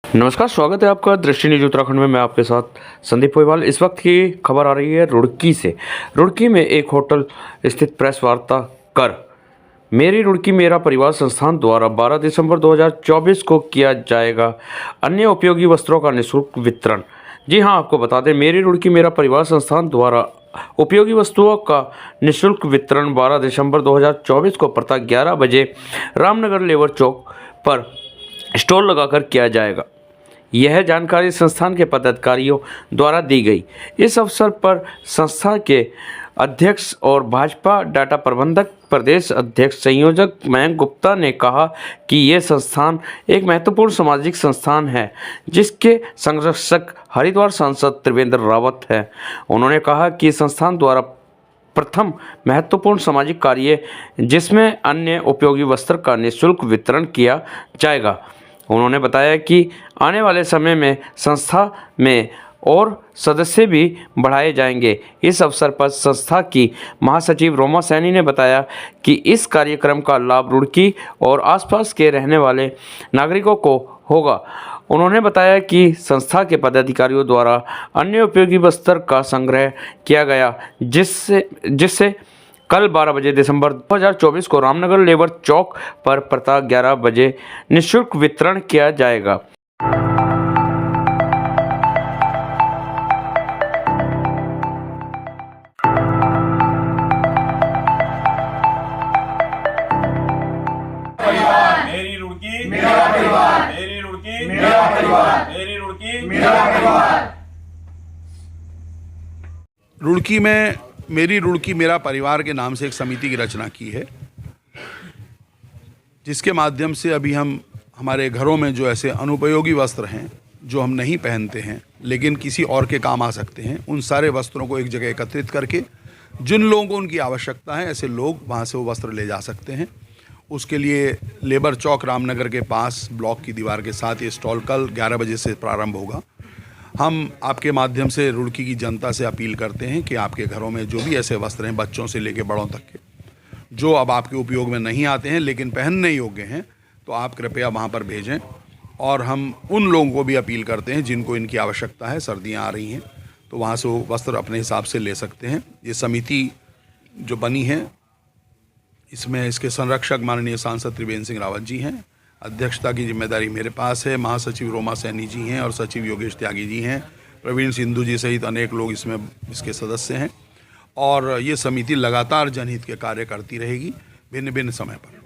नमस्कार, स्वागत है आपका दृष्टि न्यूज उत्तराखंड में। मैं आपके साथ संदीप पोईवाल। इस वक्त की खबर आ रही है रुड़की से। रुड़की में एक होटल स्थित प्रेस वार्ता कर मेरी रुड़की मेरा परिवार संस्थान द्वारा 12 दिसंबर 2024 को किया जाएगा अन्य उपयोगी वस्त्रों का निःशुल्क वितरण। जी हां, आपको बता दें, मेरी रुड़की मेरा परिवार संस्थान द्वारा उपयोगी वस्तुओं का निःशुल्क वितरण 12 दिसंबर 2024 को प्रातः 11 बजे रामनगर लेबर चौक पर स्टॉल लगाकर किया जाएगा। यह जानकारी संस्थान के पदाधिकारियों द्वारा दी गई। इस अवसर पर संस्था के अध्यक्ष और भाजपा डाटा प्रबंधक प्रदेश अध्यक्ष संयोजक मयंक गुप्ता ने कहा कि यह संस्थान एक महत्वपूर्ण सामाजिक संस्थान है जिसके संरक्षक हरिद्वार सांसद त्रिवेंद्र रावत हैं। उन्होंने कहा कि संस्थान द्वारा प्रथम महत्वपूर्ण सामाजिक कार्य जिसमें अन्य उपयोगी वस्त्र का निःशुल्क वितरण किया जाएगा। उन्होंने बताया कि आने वाले समय में संस्था में और सदस्य भी बढ़ाए जाएंगे। इस अवसर पर संस्था की महासचिव रोमा सैनी ने बताया कि इस कार्यक्रम का लाभ रुड़की और आसपास के रहने वाले नागरिकों को होगा। उन्होंने बताया कि संस्था के पदाधिकारियों द्वारा अन्य उपयोगी वस्त्र का संग्रह किया गया जिससे कल 12 बजे दिसंबर 2024 को रामनगर लेबर चौक पर प्रातः 11 बजे निःशुल्क वितरण किया जाएगा। मेरी रुड़की मेरा परिवार, मेरी रुड़की मेरा परिवार, मेरी रुड़की मेरा परिवार। रुड़की में मेरी रुड़की मेरा परिवार के नाम से एक समिति की रचना की है, जिसके माध्यम से अभी हम हमारे घरों में जो ऐसे अनुपयोगी वस्त्र हैं जो हम नहीं पहनते हैं लेकिन किसी और के काम आ सकते हैं, उन सारे वस्त्रों को एक जगह एकत्रित करके जिन लोगों को उनकी आवश्यकता है ऐसे लोग वहाँ से वो वस्त्र ले जा सकते हैं। उसके लिए लेबर चौक रामनगर के पास ब्लॉक की दीवार के साथ ये स्टॉल कल 11 बजे से प्रारंभ होगा। हम आपके माध्यम से रुड़की की जनता से अपील करते हैं कि आपके घरों में जो भी ऐसे वस्त्र हैं, बच्चों से लेकर बड़ों तक के, जो अब आपके उपयोग में नहीं आते हैं लेकिन पहनने योग्य हैं, तो आप कृपया वहाँ पर भेजें। और हम उन लोगों को भी अपील करते हैं जिनको इनकी आवश्यकता है, सर्दियाँ आ रही हैं तो वहाँ से वो वस्त्र अपने हिसाब से ले सकते हैं। ये समिति जो बनी है इसमें इसके संरक्षक माननीय सांसद त्रिवेंद्र सिंह रावत जी हैं, अध्यक्षता की जिम्मेदारी मेरे पास है, महासचिव रोमा सैनी जी हैं और सचिव योगेश त्यागी जी हैं, प्रवीण सिंधु जी सहित अनेक लोग इसके सदस्य हैं। और ये समिति लगातार जनहित के कार्य करती रहेगी भिन्न भिन्न समय पर।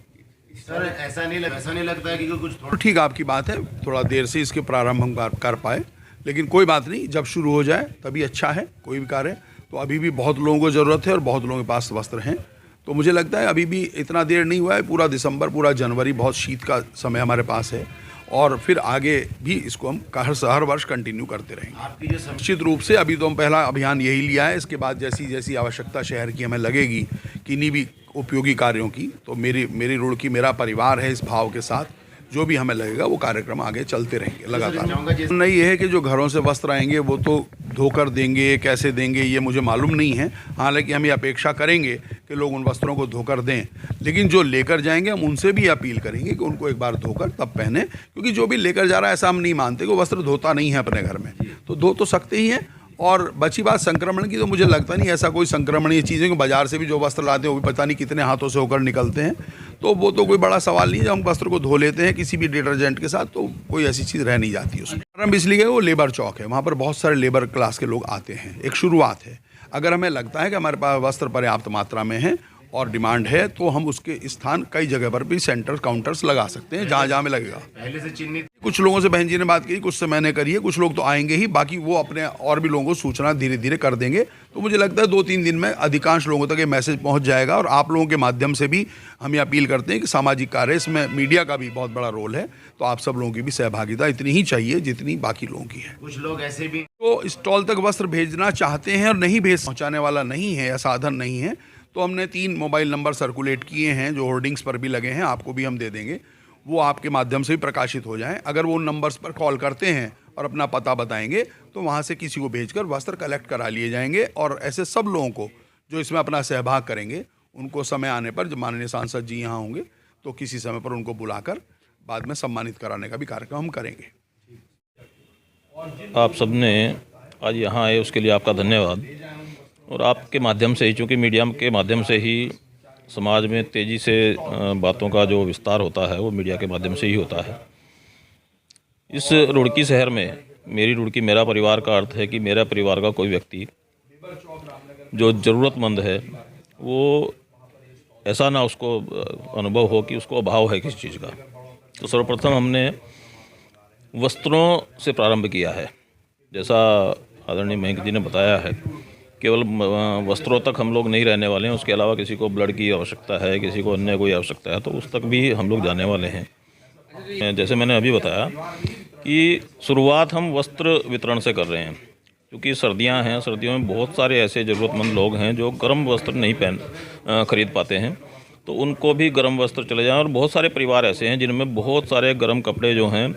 सर ऐसा नहीं लगता है कि कुछ तो ठीक आपकी बात है, थोड़ा देर से इसके प्रारंभ हम कर पाए, लेकिन कोई बात नहीं, जब शुरू हो जाए तभी अच्छा है। कोई भी कार्य तो अभी भी बहुत लोगों को ज़रूरत है और बहुत लोगों के पास वस्त्र हैं, तो मुझे लगता है अभी भी इतना देर नहीं हुआ है। पूरा दिसंबर, पूरा जनवरी बहुत शीत का समय हमारे पास है और फिर आगे भी इसको हम हर वर्ष कंटिन्यू करते रहेंगे। निश्चित रूप से अभी तो हम पहला अभियान यही लिया है, इसके बाद जैसी जैसी आवश्यकता शहर की हमें लगेगी किन्हीं भी उपयोगी कार्यों की, तो मेरी रुड़की मेरा परिवार है, इस भाव के साथ जो भी हमें लगेगा वो कार्यक्रम आगे चलते रहेंगे लगातार। नहीं ये है कि जो घरों से वस्त्र आएंगे वो तो धोकर देंगे, कैसे देंगे ये मुझे मालूम नहीं है। हालांकि हम ये अपेक्षा करेंगे कि लोग उन वस्त्रों को धोकर दें, लेकिन जो लेकर जाएंगे हम उनसे भी अपील करेंगे कि उनको एक बार धोकर तब पहने, क्योंकि जो भी लेकर जा रहा है ऐसा हम नहीं मानते कि वस्त्र धोता नहीं है अपने घर में, तो धो तो सकते ही हैं। और बची बात संक्रमण की, तो मुझे लगता नहीं ऐसा कोई संक्रमणीय चीज़ है कि बाजार से भी जो वस्त्र लाते हैं वो भी पता नहीं कितने हाथों से होकर निकलते हैं, तो वो तो कोई बड़ा सवाल नहीं है। जब हम वस्त्र को धो लेते हैं किसी भी डिटर्जेंट के साथ तो कोई ऐसी चीज़ रह नहीं जाती उसमें। प्रारंभ इसलिए है वो लेबर चौक है, वहाँ पर बहुत सारे लेबर क्लास के लोग आते हैं, एक शुरुआत है। अगर हमें लगता है कि हमारे पास वस्त्र पर्याप्त मात्रा में है और डिमांड है तो हम उसके स्थान कई जगह पर भी सेंटर काउंटर्स लगा सकते हैं जहाँ जहाँ में लगेगा। पहले से चिन्हित कुछ लोगों से बहन जी ने बात की, कुछ से मैंने करी है, कुछ लोग तो आएंगे ही, बाकी वो अपने और भी लोगों को सूचना धीरे धीरे कर देंगे। तो मुझे लगता है 2-3 दिन में अधिकांश लोगों तक ये मैसेज पहुंच जाएगा। और आप लोगों के माध्यम से भी हम ये अपील करते हैं कि सामाजिक कार्य, इसमें मीडिया का भी बहुत बड़ा रोल है, तो आप सब लोगों की भी सहभागिता इतनी ही चाहिए जितनी बाकी लोगों की है। कुछ लोग ऐसे भी तो स्टॉल तक वस्त्र भेजना चाहते हैं और नहीं पहुँचाने वाला नहीं है या साधन नहीं है, तो हमने 3 मोबाइल नंबर सर्कुलेट किए हैं जो होर्डिंग्स पर भी लगे हैं, आपको भी हम दे देंगे, वो आपके माध्यम से भी प्रकाशित हो जाएं। अगर वो उन नंबर्स पर कॉल करते हैं और अपना पता बताएंगे तो वहाँ से किसी को भेजकर वस्त्र कलेक्ट करा लिए जाएंगे। और ऐसे सब लोगों को जो इसमें अपना सहभाग करेंगे उनको समय आने पर, जब माननीय सांसद जी यहाँ होंगे तो किसी समय पर उनको बुलाकर बाद में सम्मानित कराने का भी कार्यक्रम हम करेंगे। आप सबने आज यहाँ आए उसके लिए आपका धन्यवाद। और आपके माध्यम से ही, चूँकि मीडिया के माध्यम से ही समाज में तेज़ी से बातों का जो विस्तार होता है वो मीडिया के माध्यम से ही होता है। इस रुड़की शहर में मेरी रुड़की मेरा परिवार का अर्थ है कि मेरा परिवार का कोई व्यक्ति जो ज़रूरतमंद है वो ऐसा ना उसको अनुभव हो कि उसको अभाव है किसी चीज़ का। तो सर्वप्रथम हमने वस्त्रों से प्रारंभ किया है। जैसा आदरणीय मयंक जी ने बताया है, केवल वस्त्रों तक हम लोग नहीं रहने वाले हैं, उसके अलावा किसी को ब्लड की आवश्यकता है, किसी को अन्य कोई आवश्यकता है तो उस तक भी हम लोग जाने वाले हैं। जैसे मैंने अभी बताया कि शुरुआत हम वस्त्र वितरण से कर रहे हैं, क्योंकि सर्दियां हैं, सर्दियों में बहुत सारे ऐसे ज़रूरतमंद लोग हैं जो गर्म वस्त्र नहीं खरीद पाते हैं, तो उनको भी गर्म वस्त्र चले जाएं। और बहुत सारे परिवार ऐसे हैं जिनमें बहुत सारे गर्म कपड़े जो हैं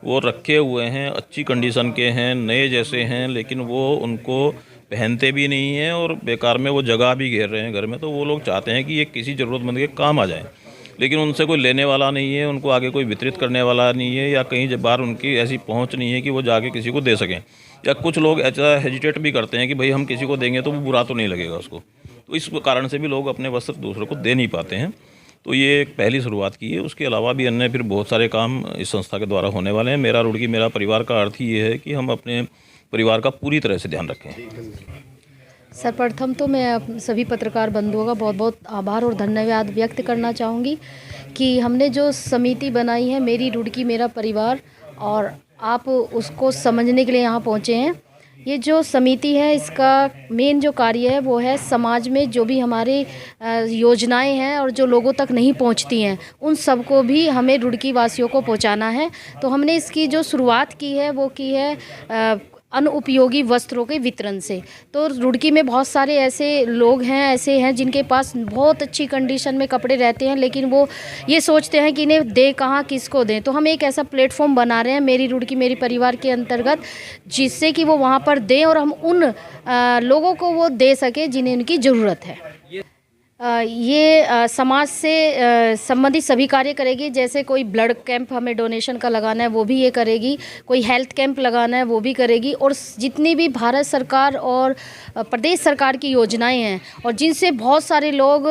वो रखे हुए हैं, अच्छी कंडीशन के हैं, नए जैसे हैं, लेकिन वो उनको पहनते भी नहीं हैं और बेकार में वो जगह भी घेर रहे हैं घर में। तो वो लोग चाहते हैं कि ये किसी ज़रूरतमंद के काम आ जाए, लेकिन उनसे कोई लेने वाला नहीं है, उनको आगे कोई वितरित करने वाला नहीं है, या कहीं बार उनकी ऐसी पहुंच नहीं है कि वो जाके किसी को दे सकें। या कुछ लोग ऐसा हेजिटेट भी करते हैं कि भाई हम किसी को देंगे तो वो बुरा तो नहीं लगेगा उसको, तो इस कारण से भी लोग अपने वस्त्र दूसरों को दे नहीं पाते हैं। तो ये एक पहली शुरुआत की है। उसके अलावा भी अन्य फिर बहुत सारे काम इस संस्था के द्वारा होने वाले हैं। मेरा रुड़की मेरा परिवार का अर्थ ही ये है कि हम अपने परिवार का पूरी तरह से ध्यान रखें। सर्वप्रथम तो मैं सभी पत्रकार बंधुओं का बहुत बहुत आभार और धन्यवाद व्यक्त करना चाहूँगी कि हमने जो समिति बनाई है मेरी रुड़की मेरा परिवार, और आप उसको समझने के लिए यहाँ पहुँचे हैं। ये जो समिति है इसका मेन जो कार्य है वो है समाज में जो भी हमारे योजनाएं हैं और जो लोगों तक नहीं पहुंचती हैं उन सबको भी हमें रुड़की वासियों को पहुंचाना है। तो हमने इसकी जो शुरुआत की है वो की है अनुपयोगी वस्त्रों के वितरण से। तो रुड़की में बहुत सारे ऐसे लोग हैं, ऐसे हैं जिनके पास बहुत अच्छी कंडीशन में कपड़े रहते हैं, लेकिन वो ये सोचते हैं कि इन्हें दे कहाँ, किसको दें। तो हम एक ऐसा प्लेटफॉर्म बना रहे हैं मेरी रुड़की मेरी परिवार के अंतर्गत, जिससे कि वो वहाँ पर दें और हम उन लोगों को वो दे सकें जिन्हें उनकी ज़रूरत है। ये समाज से संबंधित सभी कार्य करेगी। जैसे कोई ब्लड कैंप हमें डोनेशन का लगाना है वो भी ये करेगी, कोई हेल्थ कैंप लगाना है वो भी करेगी, और जितनी भी भारत सरकार और प्रदेश सरकार की योजनाएं हैं और जिनसे बहुत सारे लोग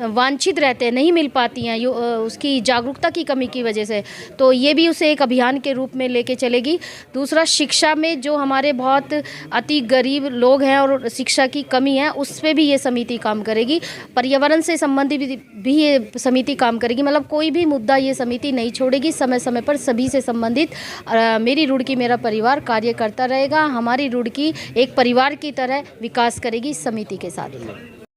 वांछित रहते हैं, नहीं मिल पाती हैं उसकी जागरूकता की कमी की वजह से, तो ये भी उसे एक अभियान के रूप में लेके चलेगी। दूसरा, शिक्षा में जो हमारे बहुत अति गरीब लोग हैं और शिक्षा की कमी है उस पर भी ये समिति काम करेगी। पर्यावरण से संबंधित भी ये समिति काम करेगी। मतलब कोई भी मुद्दा ये समिति नहीं छोड़ेगी, समय समय पर सभी से संबंधित मेरी रुड़की मेरा परिवार कार्य करता रहेगा। हमारी रुड़की एक परिवार की तरह विकास करेगी इस समिति के साथ।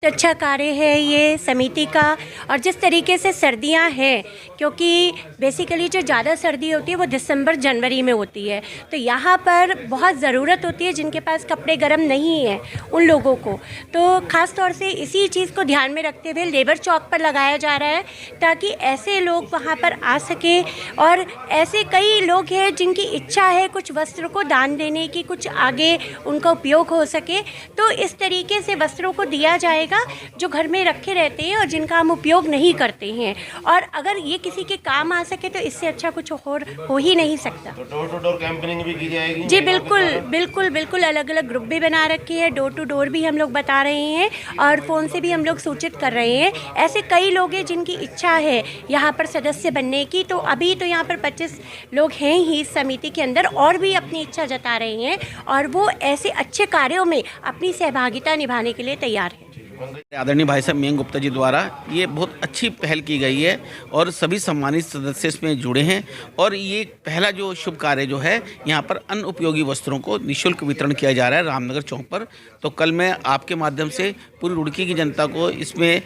अच्छा कार्य है ये समिति का। और जिस तरीके से सर्दियां हैं, क्योंकि बेसिकली जो ज़्यादा सर्दी होती है वो दिसंबर जनवरी में होती है, तो यहाँ पर बहुत ज़रूरत होती है जिनके पास कपड़े गर्म नहीं हैं उन लोगों को। तो ख़ास तौर से इसी चीज़ को ध्यान में रखते हुए लेबर चौक पर लगाया जा रहा है, ताकि ऐसे लोग वहाँ पर आ सके। और ऐसे कई लोग हैं जिनकी इच्छा है कुछ वस्त्र को दान देने की, कुछ आगे उनका उपयोग हो सके, तो इस तरीके से वस्त्रों को दिया जाएगा जो घर में रखे रहते हैं और जिनका हम उपयोग नहीं करते हैं। और अगर ये किसी के काम आ सके तो इससे अच्छा कुछ और हो ही नहीं सकता। तो डोर टू डोर कैंपेनिंग भी की जाएगी? जी बिल्कुल बिल्कुल बिल्कुल, अलग अलग ग्रुप भी बना रखे हैं, डोर टू डोर भी हम लोग बता रहे हैं और फ़ोन से भी हम लोग सूचित कर रहे हैं। ऐसे कई लोग हैं जिनकी इच्छा है यहाँ पर सदस्य बनने की। तो अभी तो यहाँ पर 25 लोग हैं ही इस समिति के अंदर, और भी अपनी इच्छा जता रहे हैं और वो ऐसे अच्छे कार्यों में अपनी सहभागिता निभाने के लिए तैयार हैं। आदरणीय भाई साहब मयंक गुप्ता जी द्वारा ये बहुत अच्छी पहल की गई है और सभी सम्मानित सदस्य इसमें जुड़े हैं। और ये पहला जो शुभ कार्य जो है, यहाँ पर अन्न उपयोगी वस्त्रों को निःशुल्क वितरण किया जा रहा है रामनगर चौक पर। तो कल मैं आपके माध्यम से पूरी रुड़की की जनता को इसमें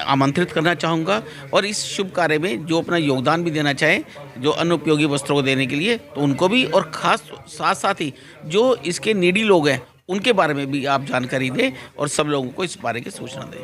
आमंत्रित करना चाहूँगा, और इस शुभ कार्य में जो अपना योगदान भी देना चाहे जो अन्न उपयोगी वस्त्रों को देने के लिए, तो उनको भी, और ख़ास साथ ही जो इसके नीडी लोग हैं उनके बारे में भी आप जानकारी दें और सब लोगों को इस बारे की सूचना दें।